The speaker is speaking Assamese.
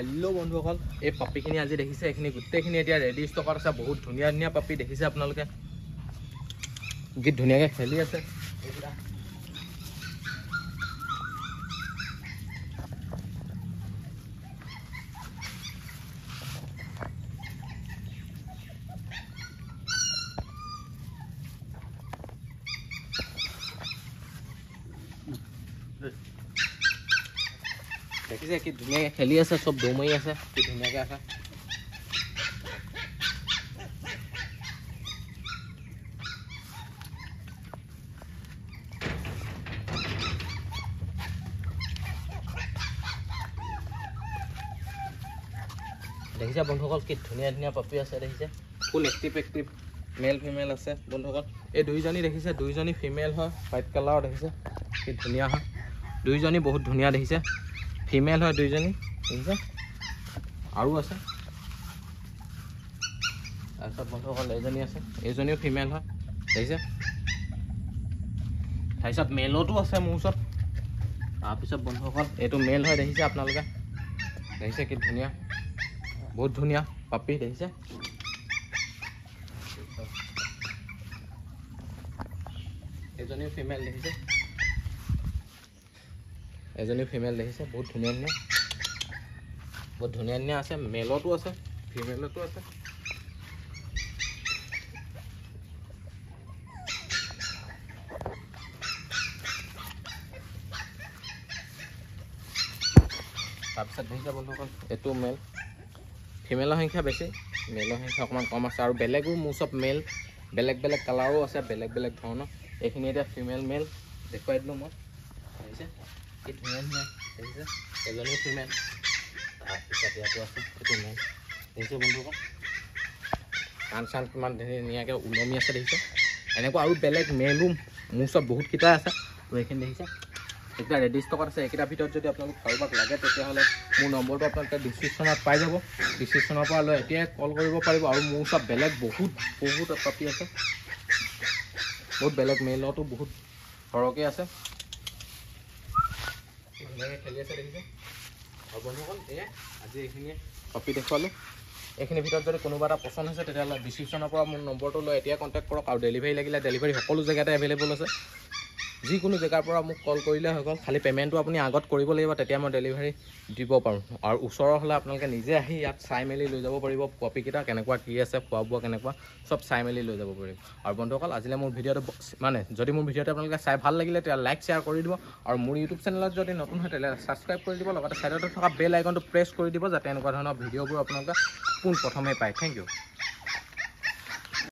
हेलो बंधुসকল এই পাপিখিনি আজি দেখিছে এখিনি গুটেখিনি এতিয়া ৰেডি ষ্টকত আছে বহুত ধুনিয়া ধুনিয়া পাপি দেখিছে আপোনালোকে কি ধুনিয়াকে খেলি আছে देखिसे कि धुनिया खेली আছে सब দৌমাই আছে কি ধুনিয়াকে আছে দেখিছে বন্ধুসকল কি ধুনিয়া ধুনিয়া পাপি আছে দেখিছে ফুল এক্টিভ মেল ফিমেল আছে বন্ধুসকল এই দুইজনী দেখিছে দুইজনী ফিমেল হয় হোয়াইট কালাৰ দেখিছে কি ধুনিয়া হয় দুইজনী বহুত ধুনিয়া দেখিছে ফিমেল হয় দুইজনী দেখিছে আৰু আছে তাৰপিছত বন্ধুসকল এজনী আছে এজনীও ফিমেল হয় দেখিছে তাৰপিছত মেলতো আছে মোৰ ওচৰত তাৰপিছত বন্ধুসকল এইটো মেল হয় দেখিছে আপোনালোকে দেখিছে কি ধুনিয়া বহুত ধুনিয়া পাপি দেখিছে এজনী ফিমেল দেখিছে এজনী ফিমেল দেখিছে বহুত ধুনিয়া ধুনিয়া আছে মেলতো আছে ফিমেলতো আছে তাৰপিছত দেখিছে বন্ধুসকল এইটো মেল ফিমেলৰ সংখ্যা বেছি মেলৰ সংখ্যা অকণমান কম আছে আৰু বেলেগো মোৰ চব মেল বেলেগ বেলেগ কালাৰো আছে বেলেগ বেলেগ ধৰণৰ এইখিনি এতিয়া ফিমেল মেল দেখুৱাই দিলোঁ মই দেখিছে কি ধুনীয়া ধুনীয়া দেখিছে এজনী ফিমেল তাৰপিছত ইয়াতো আছে এইটো মেল দেখিছে বন্ধুসকল কাণ চান কিমান ধুনীয়াকৈ ওলমি আছে দেখিছে এনেকুৱা আৰু বেলেগ মেলো মোৰ চব বহুতকেইটা আছে আৰু এইখিনি দেখিছে এইকেইটা ৰেডি ষ্টকত আছে এইকেইটাৰ ভিতৰত যদি আপোনালোক কাৰোবাক লাগে তেতিয়াহ'লে মোৰ নম্বৰটো আপোনালোকে ডিছক্ৰিপশ্যনত পাই যাব ডিছক্ৰিপশ্যনৰ পৰা লৈ এতিয়াই কল কৰিব পাৰিব আৰু মোৰ চব বেলেগ বহুত পাপি আছে বহুত বেলেগ মেলতো বহুত সৰহকৈ আছে ধুনীয়াকৈ খেলি আছে দেখিছে আৰু বন্ধুসকল এয়া আজি এইখিনিয়ে পাপি দেখুৱালোঁ এইখিনিৰ ভিতৰত যদি কোনোবা এটা পচন্দ হৈছে তেতিয়াহ'লে ডিছক্ৰিপশ্যনৰ পৰা মোৰ নম্বৰটো লৈ এতিয়া কণ্টেক্ট কৰক আৰু ডেলিভাৰী লাগিলে ডেলিভাৰী সকলো জেগাতে এভেইলেবল আছে যিকোনো জেগাৰ পৰা মোক কল কৰিলে হৈ গ'ল খালি পে'মেণ্টটো আপুনি আগত কৰিব লাগিব তেতিয়া মই ডেলিভাৰী দিব পাৰোঁ আৰু ওচৰৰ হ'লে আপোনালোকে নিজে আহি ইয়াত চাই মেলি লৈ যাব পাৰিব পপিকেইটা কেনেকুৱা কি আছে খোৱা বোৱা কেনেকুৱা চব চাই মেলি লৈ যাব পাৰিব আৰু বন্ধুসকল আজিলৈ মোৰ ভিডিঅ'টো মানে যদি মোৰ ভিডিঅ'টো আপোনালোকে চাই ভাল লাগিলে তেতিয়া লাইক শ্বেয়াৰ কৰি দিব আৰু মোৰ ইউটিউব চেনেলত যদি নতুন হয় তেতিয়াহ'লে ছাবস্ক্ৰাইব কৰি দিব লগতে ছাইডতে থকা বেল আইকনটো প্ৰেছ কৰি দিব যাতে এনেকুৱা ধৰণৰ ভিডিঅ'বোৰ আপোনালোকে পোনপ্ৰথমে পায় থেংক ইউ